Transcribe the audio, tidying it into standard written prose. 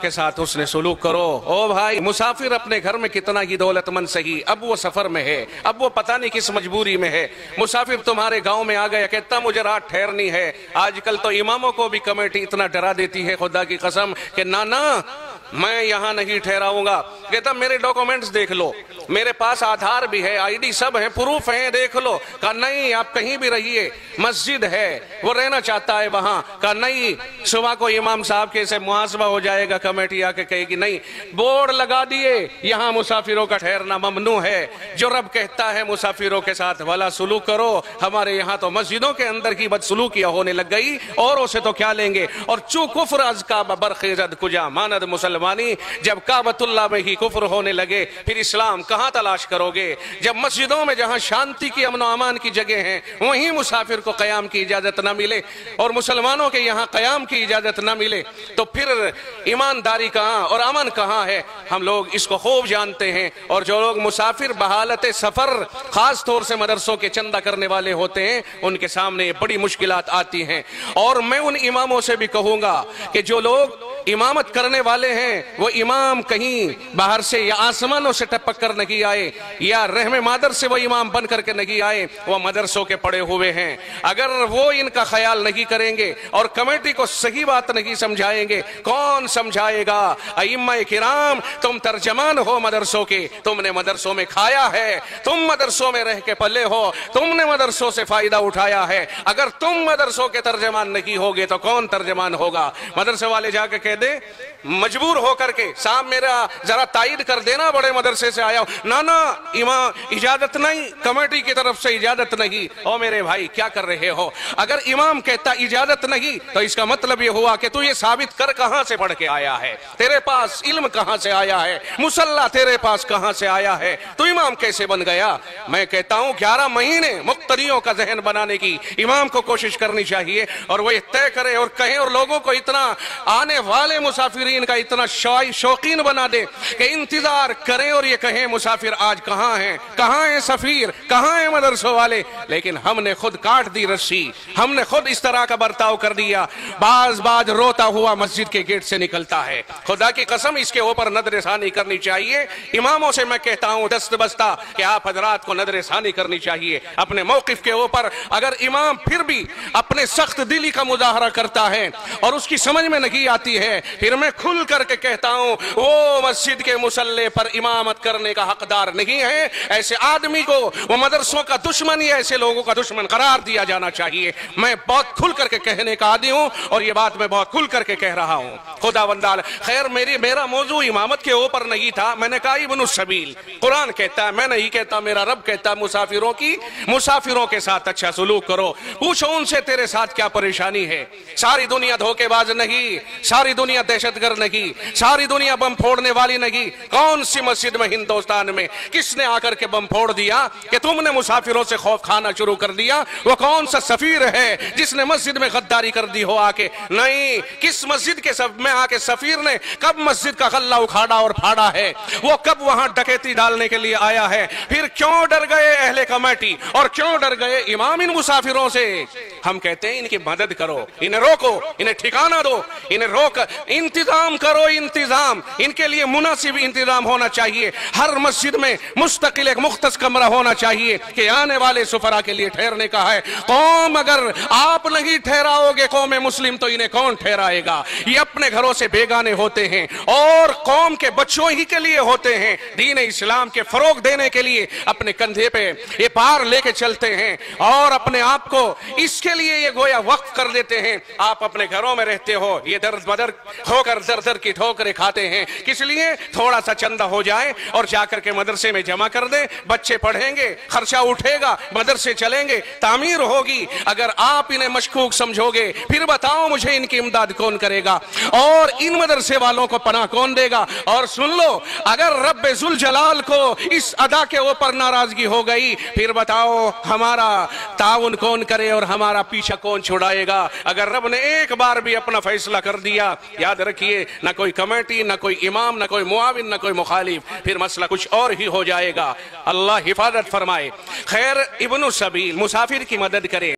کے ساتھ حسن سلوک کرو۔ او بھائی، مسافر اپنے گھر میں کتنا ہی دولتمند سہی، اب وہ سفر میں ہے، اب وہ پتہ نہیں کس مجبوری میں ہے۔ مسافر تمہارے گاؤں میں آ گیا، کہتا مجھے رات ٹھہرنی ہے۔ آج کل تو اماموں کو بھی کمیٹی اتنا ڈرا دیتی ہے خدا کی قسم کہ نانا میں یہاں نہیں ٹھہراؤں گا۔ کہتا میرے ڈاکومنٹس دیکھ لو، میرے پاس آدھار بھی ہے، آئی ڈی سب ہے، پروف ہیں، دیکھ لو۔ کہا نہیں، آپ کہیں بھی رہیے، مسجد ہے، وہ رہنا چاہتا ہے وہاں۔ کہا نہیں، صبح کو امام صاحب کے سے محاسبہ ہو جائے گا، کمیٹی آ کے کہے گی نہیں۔ بورڈ لگا دیے، یہاں مسافروں کا ٹھہرنا ممنوع ہے۔ جو رب کہتا ہے مسافروں کے ساتھ بھلا سلوک کرو، ہمارے یہاں تو مسجدوں کے اندر کی بدسلوکیاں ہونے لگ گئی، اوروں سے تو کیا لیں گے۔ اور چو کفر از کعبہ برخیزد کجا ماند مسلمانی، جب کعبۃ اللہ میں ہی کفر ہونے لگے پھر اسلام کہاں تلاش کرو گے؟ جب مسجدوں میں جہاں شانتی کی امن و امان کی جگہ ہیں وہیں مسافر کو قیام کی اجازت نہ ملے اور مسلمانوں کے یہاں قیام کی اجازت نہ ملے تو پھر ایمانداری کہاں اور امن کہاں ہے؟ ہم لوگ اس کو خوب جانتے ہیں۔ اور جو لوگ مسافر بحالت سفر خاص طور سے مدرسوں کے چندہ کرنے والے ہوتے ہیں ان کے سامنے بڑی مشکلات آتی ہیں۔ اور میں ان اماموں سے بھی کہوں گا کہ جو لوگ امامت کرنے والے ہیں وہ امام کہیں باہر سے یا آسمانوں سے ٹپک کر نہیں آئے یا رحم مادر سے وہ امام بن کر کے نہیں آئے، وہ مدرسوں کے پڑے ہوئے ہیں۔ اگر وہ ان کا خیال نہیں کریں گے اور کمیٹی کو صحیح بات نہیں سمجھائیں گے، کون سمجھائے گا؟ ائمہ کرام، تم ترجمان ہو مدرسوں کے، تم نے مدرسوں میں کھایا ہے، تم مدرسوں میں رہ کے پلے ہو، تم نے مدرسوں سے فائدہ اٹھایا ہے۔ اگر تم مدرسوں کے ترجمان نہیں ہوگے تو کون ترجمان ہوگا؟ مدرسے والے جا کے دے مجبور ہو کر کے صاحب میرا ذرا تائید کر دینا، بڑے مدرسے سے آیا ہوں۔ نانا امام اجازت نہیں، کمیٹی کی طرف سے اجازت نہیں۔ او میرے بھائی کیا کر رہے ہو؟ اگر امام کہتا اجازت نہیں تو اس کا مطلب یہ ہوا کہ تو یہ ثابت کر کہاں سے پڑھ کے آیا ہے، تیرے پاس علم کہاں سے آیا ہے، مصلی تیرے پاس کہاں سے آیا ہے، تو امام کیسے بن گیا؟ میں کہتا ہوں 11 مہینے مقتدیوں کا ذہن بنانے کی امام کو کوشش کرنی چاہیے اور وہ یہ طے کرے اور کہیں اور لوگوں کو اتنا آنے والے مسافرین کا اتنا شوقین بنا دے کہ انتظار کریں اور یہ کہیں مسافر آج کہاں ہیں، کہاں ہیں سفیر، کہاں ہیں مدرسوں والے؟ لیکن ہم نے خود کاٹ دی رسی، ہم نے خود اس طرح کا برتاؤ کر دیا۔ باز روتا ہوا مسجد کے گیٹ سے نکلتا ہے۔ خدا کی قسم اس کے اوپر نظر ثانی کرنی چاہیے۔ اماموں سے میں کہتا ہوں دست بستہ کہ آپ حضرات کو نظر ثانی کرنی چاہیے اپنے موقف کے اوپر۔ اگر امام پھر بھی اپنے سخت دلی کا مظاہرہ کرتا ہے اور اس کی سمجھ میں نہیں آتی ہے، پھر میں کھل کر کے کہتا ہوں وہ مسجد کے مصلی پر امامت کرنے کا حقدار نہیں ہے۔ ایسے آدمی کو وہ مدرسوں کا دشمن یا ایسے لوگوں کا دشمن قرار دیا جانا چاہیے۔ میں بہت کھل کر کے کہنے کا عادی ہوں اور یہ بات میں بہت کھل کر کے کہہ رہا ہوں۔ خدا بندال خیر میرا موضوع امامت کے اوپر نہیں تھا۔ میں نے کہا ابن السبیل قرآن کہتا ہے، میں نہیں کہتا، میرا رب کہتا ہے مسافروں کے ساتھ اچھا سلوک کرو۔ پوچھو ان سے تیرے ساتھ کیا پریشانی ہے۔ ساری دنیا دھوکے باز نہیں، ساری دنیا دہشت گرد نہیں، ساری دنیا بم پھوڑنے والی نہیں۔ کون سی مسجد میں ہندوستان میں کس نے آ کر کے بم پھوڑ دیا کہ تم نے مسافروں سے خوف کھانا شروع کر دیا؟ وہ کون سا سفیر ہے جس نے مسجد میں غداری کر دی ہو آ کے؟ نہیں، کس مسجد کے میں آ کے سفیر نے کب مسجد کا غلہ اکھاڑا اور پھاڑا ہے؟ وہ کب وہاں ڈکیتی ڈالنے کے لیے آیا ہے؟ پھر کیوں ڈر گئے اہل کمیٹی اور کیوں ڈر گئے امام ان مسافروں سے؟ ہم کہتے ہیں ان کی مدد کرو، انہیں روکو، انہیں ٹھکانہ دو، انہیں روک انتظام کرو۔ انتظام ان کے لیے مناسب انتظام ہونا چاہیے۔ ہر مسجد میں مستقل ایک مختص کمرہ ہونا چاہیے کہ آنے والے سفرا کے لیے ٹھہرنے کا ہے۔ قوم اگر آپ نہیں ٹھہراؤ گے قوم مسلم تو انہیں کون ٹھہرائے گا؟ یہ اپنے گھروں سے بیگانے ہوتے ہیں اور قوم کے بچوں ہی کے لیے ہوتے ہیں۔ دین اسلام کے فروغ دینے کے لیے اپنے کندھے پہ یہ پار لے کے چلتے ہیں اور اپنے آپ کو اس کے لیے یہ گویا وقف کر دیتے ہیں۔ آپ اپنے گھروں میں رہتے ہو، یہ درد بدر ہو کر در کی ٹھوکریں کھاتے ہیں، کس لیے؟ تھوڑا سا چندہ ہو جائے اور جا کر کے مدرسے میں جمع کر دیں، بچے پڑھیں گے، خرچہ اٹھے گا، مدرسے چلیں گے، تعمیر ہوگی۔ اگر آپ انہیں مشکوک سمجھو گے پھر بتاؤ مجھے ان کی امداد کون کرے گا اور ان مدرسے والوں کو پناہ کون دے گا؟ اور سن لو، اگر رب ذوالجلال کو اس ادا کے اوپر ناراضگی ہو گئی پھر بتاؤ ہمارا تعاون کون کرے اور ہمارا پیچھا کون چھڑائے گا؟ اگر رب نے ایک بار بھی اپنا فیصلہ کر دیا، یاد رکھیے نہ کوئی کمیٹی، نہ کوئی امام، نہ کوئی معاون، نہ کوئی مخالف، پھر مسئلہ کچھ اور ہی ہو جائے گا۔ اللہ حفاظت فرمائے۔ خیر ابن السبیل مسافر کی مدد کرے۔